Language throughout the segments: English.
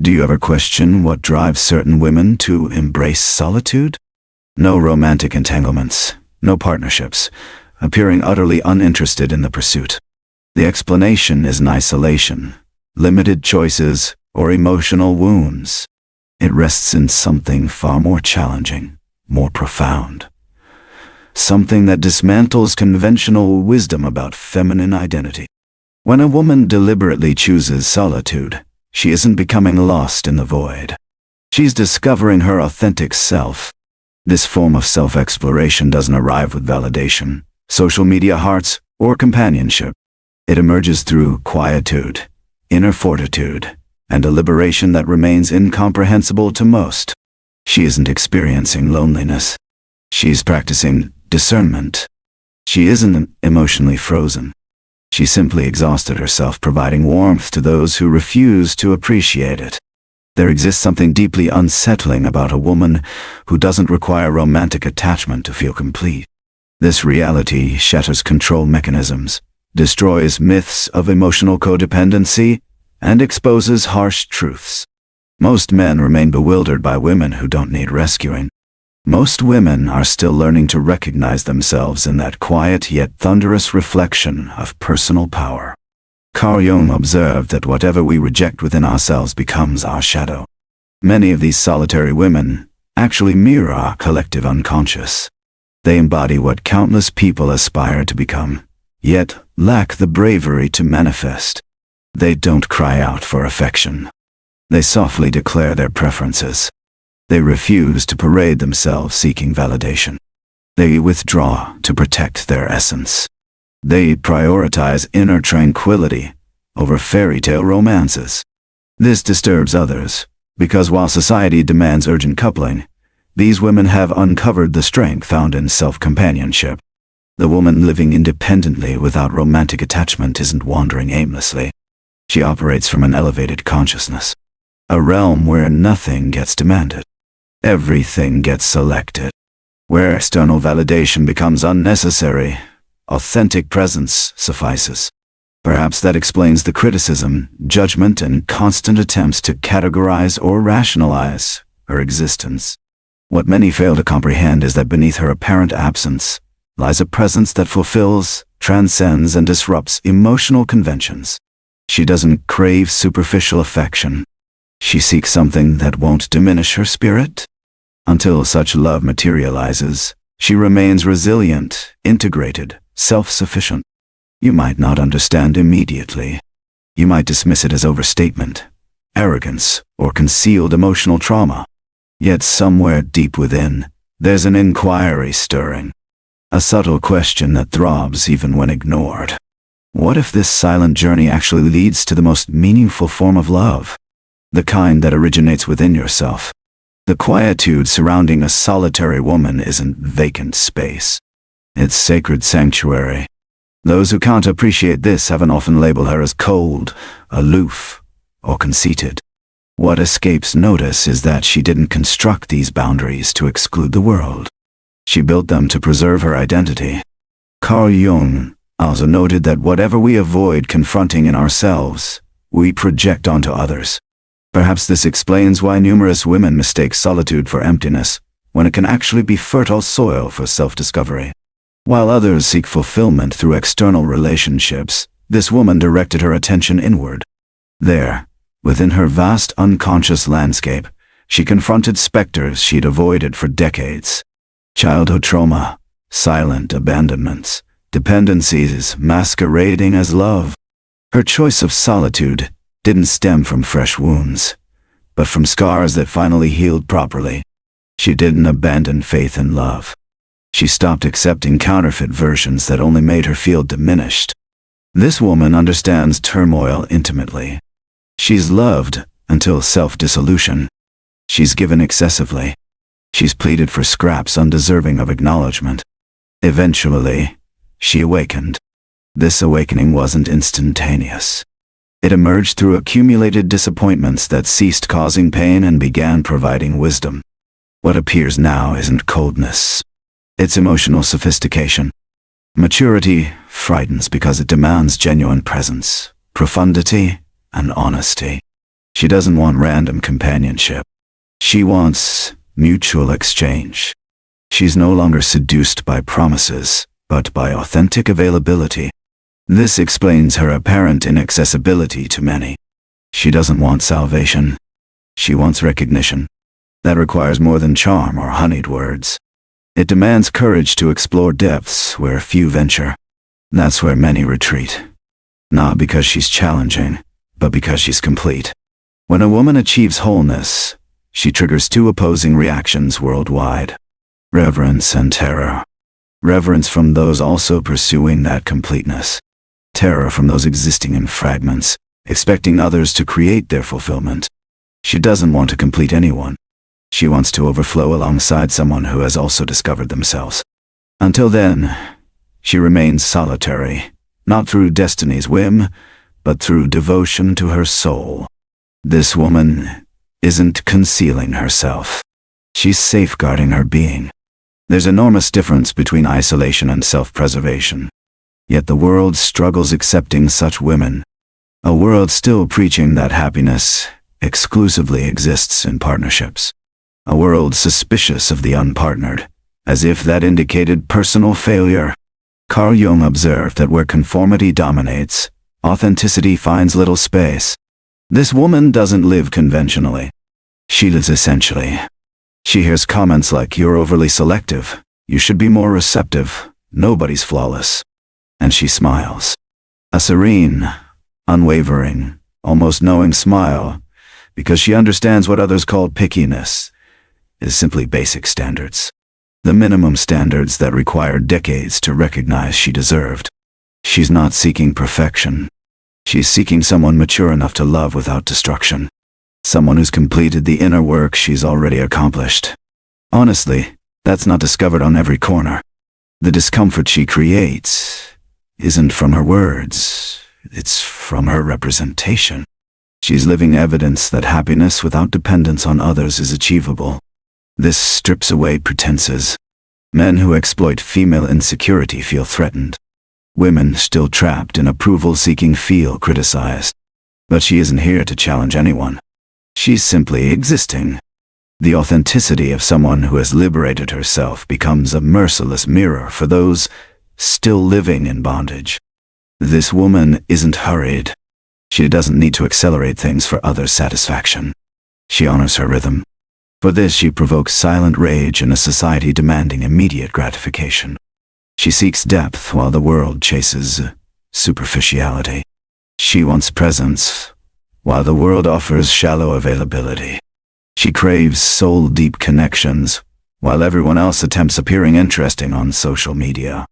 Do you ever question what drives certain women to embrace solitude? No romantic entanglements, no partnerships, appearing utterly uninterested in the pursuit. The explanation isn't isolation, limited choices, or emotional wounds. It rests in something far more challenging, more profound. Something that dismantles conventional wisdom about feminine identity. When a woman deliberately chooses solitude, she isn't becoming lost in the void. She's discovering her authentic self. This form of self-exploration doesn't arrive with validation, social media hearts, or companionship. It emerges through quietude, inner fortitude, and a liberation that remains incomprehensible to most. She isn't experiencing loneliness. She's practicing discernment. She isn't emotionally frozen. She simply exhausted herself providing warmth to those who refuse to appreciate it. There exists something deeply unsettling about a woman who doesn't require romantic attachment to feel complete. This reality shatters control mechanisms, destroys myths of emotional codependency, and exposes harsh truths. Most men remain bewildered by women who don't need rescuing. Most women are still learning to recognize themselves in that quiet yet thunderous reflection of personal power. Carl Jung observed that whatever we reject within ourselves becomes our shadow. Many of these solitary women actually mirror our collective unconscious. They embody what countless people aspire to become, yet lack the bravery to manifest. They don't cry out for affection. They softly declare their preferences. They refuse to parade themselves seeking validation. They withdraw to protect their essence. They prioritize inner tranquility over fairy tale romances. This disturbs others, because while society demands urgent coupling, these women have uncovered the strength found in self-companionship. The woman living independently without romantic attachment isn't wandering aimlessly. She operates from an elevated consciousness, a realm where nothing gets demanded. Everything gets selected. Where external validation becomes unnecessary, authentic presence suffices. Perhaps that explains the criticism, judgment, and constant attempts to categorize or rationalize her existence. What many fail to comprehend is that beneath her apparent absence lies a presence that fulfills, transcends, and disrupts emotional conventions. She doesn't crave superficial affection. She seeks something that won't diminish her spirit. Until such love materializes, she remains resilient, integrated, self-sufficient. You might not understand immediately. You might dismiss it as overstatement, arrogance, or concealed emotional trauma. Yet somewhere deep within, there's an inquiry stirring. A subtle question that throbs even when ignored. What if this silent journey actually leads to the most meaningful form of love? The kind that originates within yourself. The quietude surrounding a solitary woman isn't vacant space. It's sacred sanctuary. Those who can't appreciate this haven't often labeled her as cold, aloof, or conceited. What escapes notice is that she didn't construct these boundaries to exclude the world. She built them to preserve her identity. Carl Jung also noted that whatever we avoid confronting in ourselves, we project onto others. Perhaps this explains why numerous women mistake solitude for emptiness, when it can actually be fertile soil for self-discovery. While others seek fulfillment through external relationships, this woman directed her attention inward. There, within her vast unconscious landscape, she confronted specters she'd avoided for decades. Childhood trauma, silent abandonments, dependencies masquerading as love. Her choice of solitude didn't stem from fresh wounds, but from scars that finally healed properly. She didn't abandon faith in love. She stopped accepting counterfeit versions that only made her feel diminished. This woman understands turmoil intimately. She's loved until self-dissolution. She's given excessively. She's pleaded for scraps undeserving of acknowledgement. Eventually, she awakened. This awakening wasn't instantaneous. It emerged through accumulated disappointments that ceased causing pain and began providing wisdom. What appears now isn't coldness. It's emotional sophistication. Maturity frightens because it demands genuine presence, profundity, and honesty. She doesn't want random companionship. She wants mutual exchange. She's no longer seduced by promises, but by authentic availability. This explains her apparent inaccessibility to many. She doesn't want salvation. She wants recognition. That requires more than charm or honeyed words. It demands courage to explore depths where few venture. That's where many retreat. Not because she's challenging, but because she's complete. When a woman achieves wholeness, she triggers two opposing reactions worldwide: reverence and terror. Reverence from those also pursuing that completeness. Terror from those existing in fragments, expecting others to create their fulfillment. She doesn't want to complete anyone. She wants to overflow alongside someone who has also discovered themselves. Until then, she remains solitary, not through destiny's whim, but through devotion to her soul. This woman isn't concealing herself. She's safeguarding her being. There's enormous difference between isolation and self-preservation. Yet the world struggles accepting such women. A world still preaching that happiness exclusively exists in partnerships. A world suspicious of the unpartnered, as if that indicated personal failure. Carl Jung observed that where conformity dominates, authenticity finds little space. This woman doesn't live conventionally. She lives essentially. She hears comments like, "You're overly selective. You should be more receptive. Nobody's flawless." And she smiles. A serene, unwavering, almost knowing smile, because she understands what others call pickiness is simply basic standards. The minimum standards that required decades to recognize she deserved. She's not seeking perfection. She's seeking someone mature enough to love without destruction. Someone who's completed the inner work she's already accomplished. Honestly, that's not discovered on every corner. The discomfort she creates isn't from her words, it's from her representation. She's living evidence that happiness without dependence on others is achievable. This strips away pretenses. Men who exploit female insecurity feel threatened. Women still trapped in approval-seeking feel criticized. But she isn't here to challenge anyone. She's simply existing. The authenticity of someone who has liberated herself becomes a merciless mirror for those still living in bondage. This woman isn't hurried. She doesn't need to accelerate things for others' satisfaction. She honors her rhythm. For this, she provokes silent rage in a society demanding immediate gratification. She seeks depth while the world chases superficiality. She wants presence while the world offers shallow availability. She craves soul-deep connections while everyone else attempts appearing interesting on social media.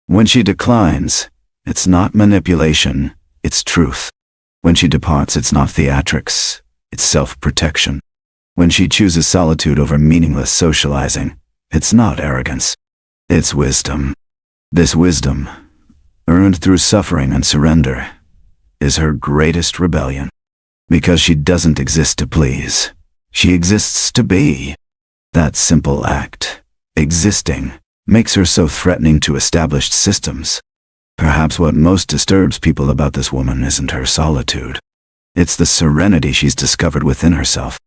When she declines, it's not manipulation, it's truth. When she departs, it's not theatrics, it's self-protection. When she chooses solitude over meaningless socializing, it's not arrogance, it's wisdom. This wisdom, earned through suffering and surrender, is her greatest rebellion. Because she doesn't exist to please, she exists to be. That simple act, existing, makes her so threatening to established systems. Perhaps what most disturbs people about this woman isn't her solitude. It's the serenity she's discovered within herself.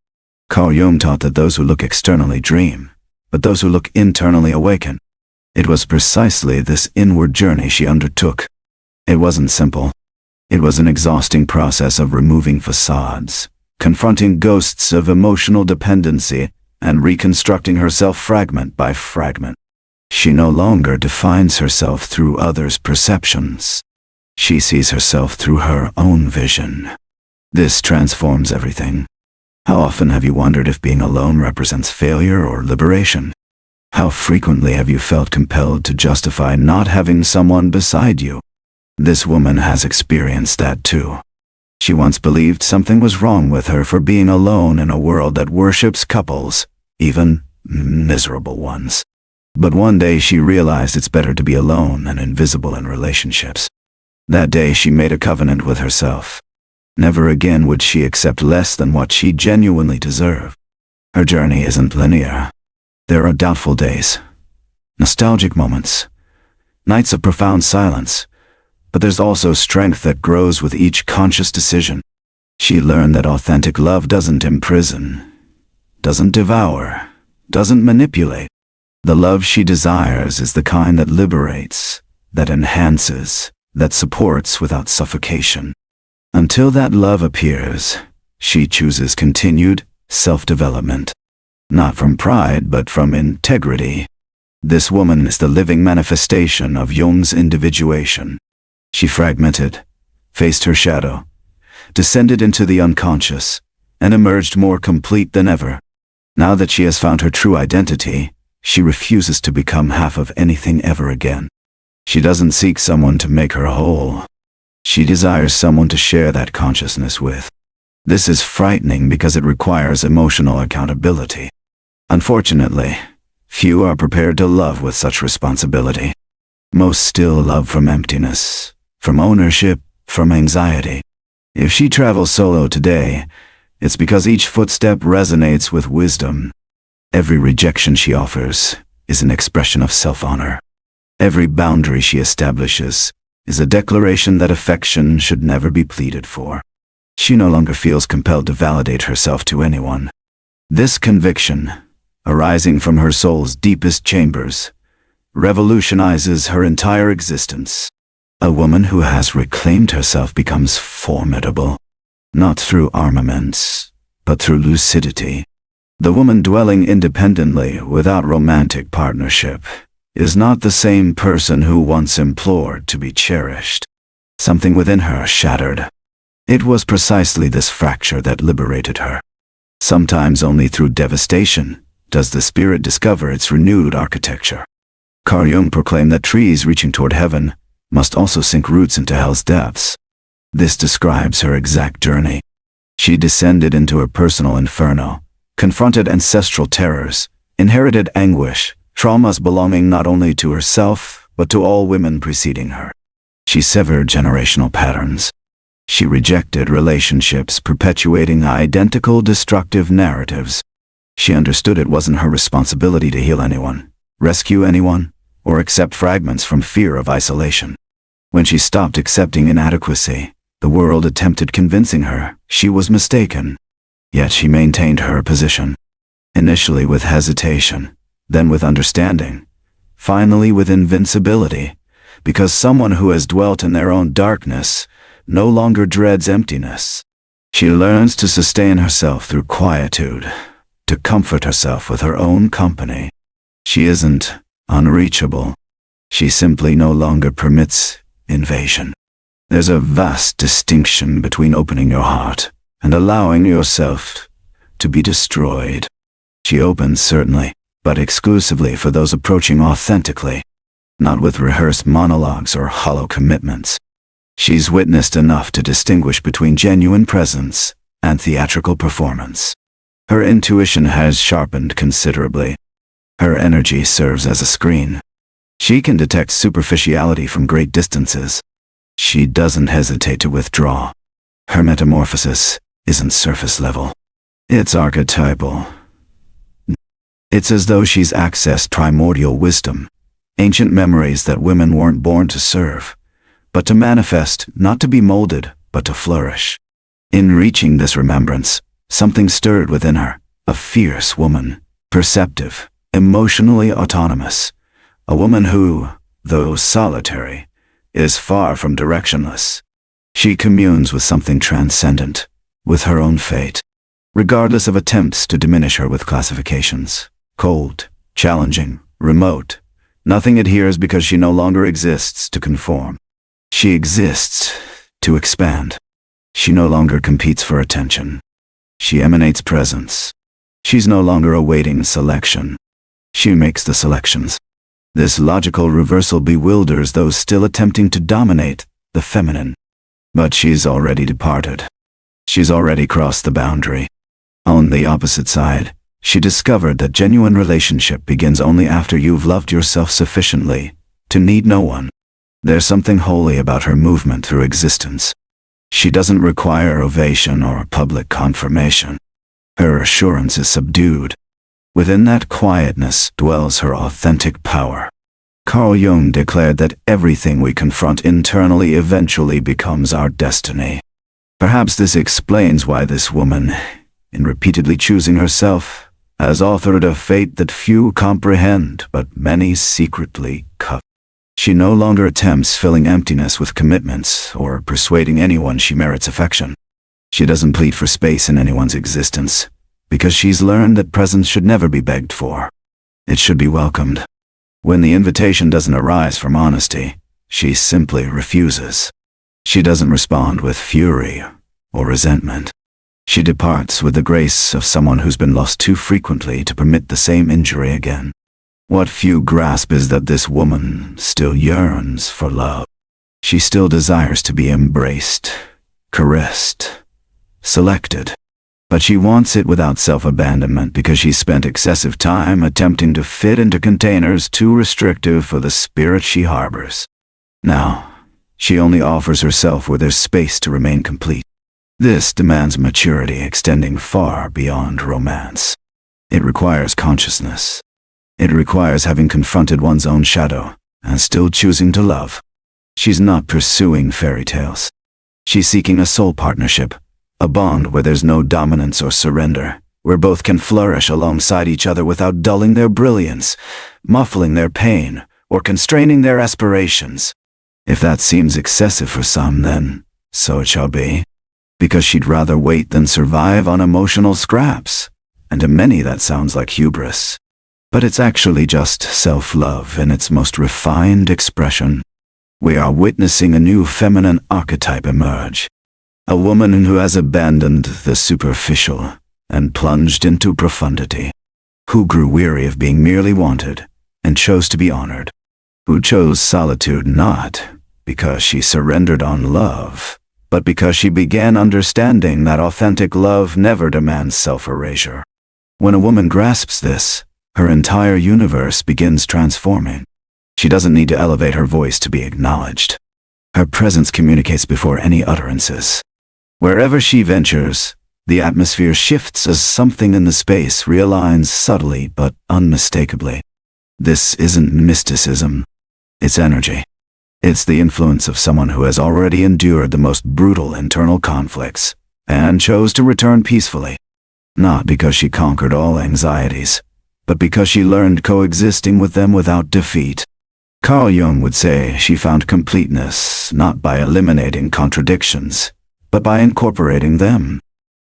Carl Jung taught that those who look externally dream, but those who look internally awaken. It was precisely this inward journey she undertook. It wasn't simple. It was an exhausting process of removing facades, confronting ghosts of emotional dependency, and reconstructing herself fragment by fragment. She no longer defines herself through others' perceptions. She sees herself through her own vision. This transforms everything. How often have you wondered if being alone represents failure or liberation? How frequently have you felt compelled to justify not having someone beside you? This woman has experienced that too. She once believed something was wrong with her for being alone in a world that worships couples, even miserable ones. But one day she realized it's better to be alone and invisible in relationships. That day she made a covenant with herself. Never again would she accept less than what she genuinely deserved. Her journey isn't linear. There are doubtful days, nostalgic moments, nights of profound silence, but there's also strength that grows with each conscious decision. She learned that authentic love doesn't imprison, doesn't devour, doesn't manipulate. The love she desires is the kind that liberates, that enhances, that supports without suffocation. Until that love appears, she chooses continued self-development. Not from pride, but from integrity. This woman is the living manifestation of Jung's individuation. She fragmented, faced her shadow, descended into the unconscious, and emerged more complete than ever. Now that she has found her true identity, she refuses to become half of anything ever again. She doesn't seek someone to make her whole. She desires someone to share that consciousness with. This is frightening because it requires emotional accountability. Unfortunately, few are prepared to love with such responsibility. Most still love from emptiness, from ownership, from anxiety. If she travels solo today, it's because each footstep resonates with wisdom. Every rejection she offers is an expression of self-honor. Every boundary she establishes is a declaration that affection should never be pleaded for. She no longer feels compelled to validate herself to anyone. This conviction, arising from her soul's deepest chambers, revolutionizes her entire existence. A woman who has reclaimed herself becomes formidable, not through armaments, but through lucidity. The woman dwelling independently without romantic partnership is not the same person who once implored to be cherished. Something within her shattered. It was precisely this fracture that liberated her. Sometimes only through devastation does the spirit discover its renewed architecture. Carl Jung proclaimed that trees reaching toward heaven must also sink roots into hell's depths. This describes her exact journey. She descended into her personal inferno, confronted ancestral terrors, inherited anguish, traumas belonging not only to herself, but to all women preceding her. She severed generational patterns. She rejected relationships perpetuating identical destructive narratives. She understood it wasn't her responsibility to heal anyone, rescue anyone, or accept fragments from fear of isolation. When she stopped accepting inadequacy, the world attempted convincing her she was mistaken. Yet she maintained her position, initially with hesitation, then with understanding, finally with invincibility, because someone who has dwelt in their own darkness no longer dreads emptiness. She learns to sustain herself through quietude, to comfort herself with her own company. She isn't unreachable. She simply no longer permits invasion. There's a vast distinction between opening your heart and allowing yourself to be destroyed. She opens certainly, but exclusively for those approaching authentically, not with rehearsed monologues or hollow commitments. She's witnessed enough to distinguish between genuine presence and theatrical performance. Her intuition has sharpened considerably. Her energy serves as a screen. She can detect superficiality from great distances. She doesn't hesitate to withdraw. Her metamorphosis isn't surface level. It's archetypal. It's as though she's accessed primordial wisdom, ancient memories that women weren't born to serve, but to manifest, not to be molded, but to flourish. In reaching this remembrance, something stirred within her, a fierce woman, perceptive, emotionally autonomous, a woman who, though solitary, is far from directionless. She communes with something transcendent, with her own fate, regardless of attempts to diminish her with classifications. Cold, challenging, remote. Nothing adheres because she no longer exists to conform. She exists to expand. She no longer competes for attention. She emanates presence. She's no longer awaiting selection. She makes the selections. This logical reversal bewilders those still attempting to dominate the feminine. But she's already departed. She's already crossed the boundary. On the opposite side, she discovered that genuine relationship begins only after you've loved yourself sufficiently to need no one. There's something holy about her movement through existence. She doesn't require ovation or public confirmation. Her assurance is subdued. Within that quietness dwells her authentic power. Carl Jung declared that everything we confront internally eventually becomes our destiny. Perhaps this explains why this woman, in repeatedly choosing herself, has authored a fate that few comprehend but many secretly covet. She no longer attempts filling emptiness with commitments or persuading anyone she merits affection. She doesn't plead for space in anyone's existence, because she's learned that presence should never be begged for. It should be welcomed. When the invitation doesn't arise from honesty, she simply refuses. She doesn't respond with fury or resentment. She departs with the grace of someone who's been lost too frequently to permit the same injury again. What few grasp is that this woman still yearns for love. She still desires to be embraced, caressed, selected. But she wants it without self-abandonment because she spent excessive time attempting to fit into containers too restrictive for the spirit she harbors. Now, she only offers herself where there's space to remain complete. This demands maturity extending far beyond romance. It requires consciousness. It requires having confronted one's own shadow and still choosing to love. She's not pursuing fairy tales. She's seeking a soul partnership, a bond where there's no dominance or surrender, where both can flourish alongside each other without dulling their brilliance, muffling their pain, or constraining their aspirations. If that seems excessive for some, then so it shall be. Because she'd rather wait than survive on emotional scraps. And to many that sounds like hubris. But it's actually just self-love in its most refined expression. We are witnessing a new feminine archetype emerge. A woman who has abandoned the superficial and plunged into profundity. Who grew weary of being merely wanted and chose to be honored. Who chose solitude not because she surrendered on love, but because she began understanding that authentic love never demands self-erasure. When a woman grasps this, her entire universe begins transforming. She doesn't need to elevate her voice to be acknowledged. Her presence communicates before any utterances. Wherever she ventures, the atmosphere shifts as something in the space realigns subtly but unmistakably. This isn't mysticism. It's energy. It's the influence of someone who has already endured the most brutal internal conflicts and chose to return peacefully. Not because she conquered all anxieties, but because she learned coexisting with them without defeat. Carl Jung would say she found completeness not by eliminating contradictions, but by incorporating them.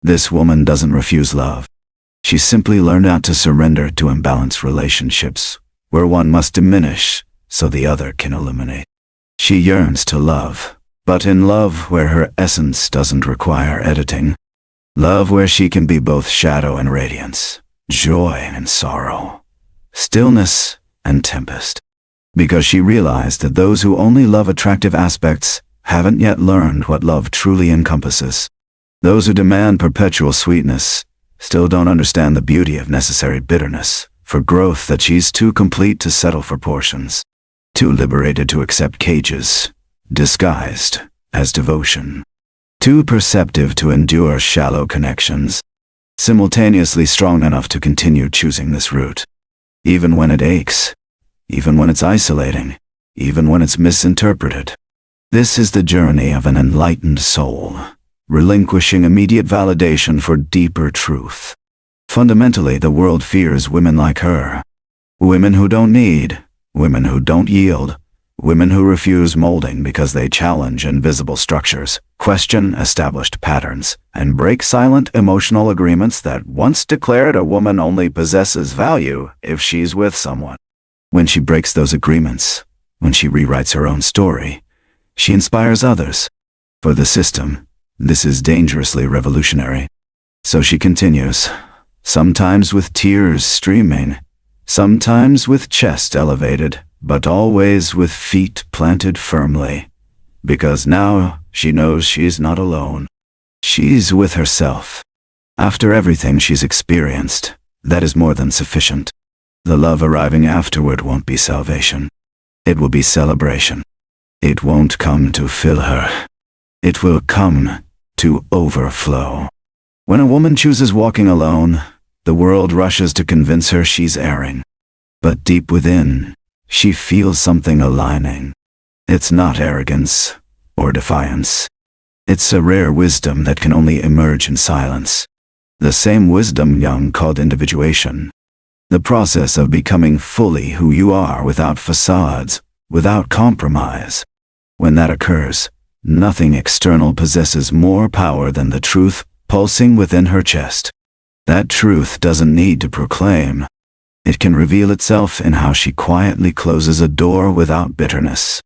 This woman doesn't refuse love. She simply learned not to surrender to imbalanced relationships, where one must diminish so the other can illuminate. She yearns to love, but in love where her essence doesn't require editing. Love where she can be both shadow and radiance, joy and sorrow, stillness and tempest. Because she realized that those who only love attractive aspects haven't yet learned what love truly encompasses. Those who demand perpetual sweetness still don't understand the beauty of necessary bitterness for growth that she's too complete to settle for portions. Too liberated to accept cages, disguised as devotion. Too perceptive to endure shallow connections. Simultaneously strong enough to continue choosing this route. Even when it aches. Even when it's isolating. Even when it's misinterpreted. This is the journey of an enlightened soul, relinquishing immediate validation for deeper truth. Fundamentally, the world fears women like her. Women who don't need. Women who don't yield, women who refuse molding because they challenge invisible structures, question established patterns, and break silent emotional agreements that once declared a woman only possesses value if she's with someone. When she breaks those agreements, when she rewrites her own story, she inspires others. For the system, this is dangerously revolutionary. So she continues, sometimes with tears streaming, sometimes with chest elevated, but always with feet planted firmly. Because now she knows she's not alone. She's with herself. After everything she's experienced, that is more than sufficient. The love arriving afterward won't be salvation. It will be celebration. It won't come to fill her. It will come to overflow. When a woman chooses walking alone, the world rushes to convince her she's erring. But deep within, she feels something aligning. It's not arrogance or defiance. It's a rare wisdom that can only emerge in silence. The same wisdom Jung called individuation. The process of becoming fully who you are without facades, without compromise. When that occurs, nothing external possesses more power than the truth pulsing within her chest. That truth doesn't need to proclaim. It can reveal itself in how she quietly closes a door without bitterness.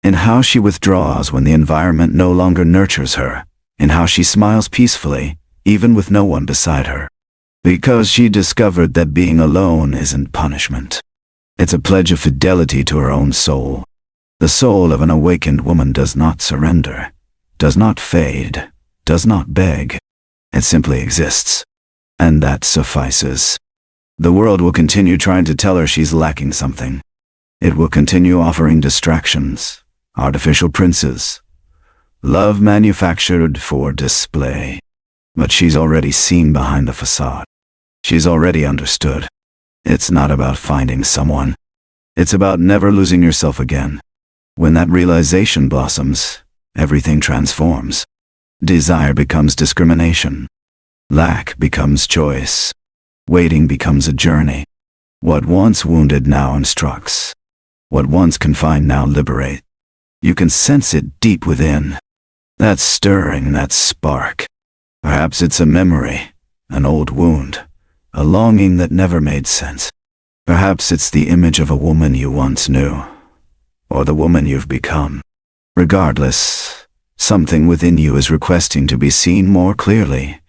In how she withdraws when the environment no longer nurtures her. In how she smiles peacefully, even with no one beside her. Because she discovered that being alone isn't punishment. It's a pledge of fidelity to her own soul. The soul of an awakened woman does not surrender, does not fade, does not beg. It simply exists. And that suffices. The world will continue trying to tell her she's lacking something. It will continue offering distractions, artificial princes, love manufactured for display. But she's already seen behind the facade. She's already understood. It's not about finding someone. It's about never losing yourself again. When that realization blossoms, everything transforms. Desire becomes discrimination. Lack becomes choice. Waiting becomes a journey. What once wounded now instructs. What once confined now liberates. You can sense it deep within. That stirring, that spark. Perhaps it's a memory, an old wound, a longing that never made sense. Perhaps it's the image of a woman you once knew, or the woman you've become. Regardless, something within you is requesting to be seen more clearly.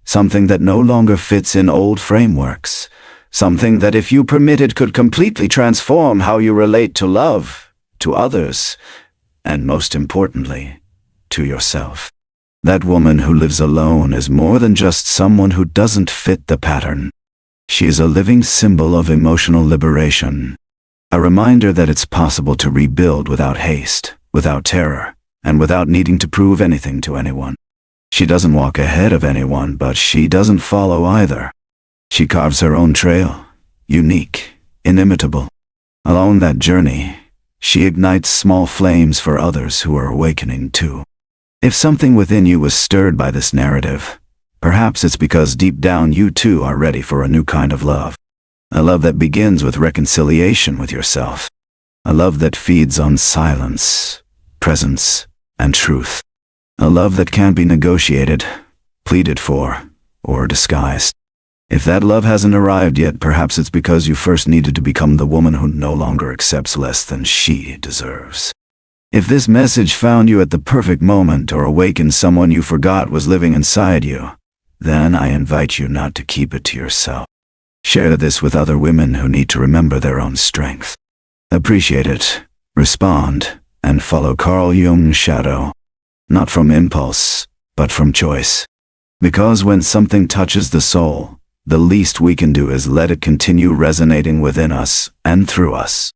Something that no longer fits in old frameworks. Something that, if you permitted, could completely transform how you relate to love, to others, and most importantly, to yourself. That woman who lives alone is more than just someone who doesn't fit the pattern. She is a living symbol of emotional liberation. A reminder that it's possible to rebuild without haste, without terror, and without needing to prove anything to anyone. She doesn't walk ahead of anyone, but she doesn't follow either. She carves her own trail, unique, inimitable. Along that journey, she ignites small flames for others who are awakening too. If something within you was stirred by this narrative, perhaps it's because deep down you too are ready for a new kind of love. A love that begins with reconciliation with yourself. A love that feeds on silence, presence, and truth. A love that can't be negotiated, pleaded for, or disguised. If that love hasn't arrived yet, perhaps it's because you first needed to become the woman who no longer accepts less than she deserves. If this message found you at the perfect moment or awakened someone you forgot was living inside you, then I invite you not to keep it to yourself. Share this with other women who need to remember their own strength. Appreciate it, respond, and follow Carl Jung's shadow. Not from impulse, but from choice. Because when something touches the soul, the least we can do is let it continue resonating within us and through us.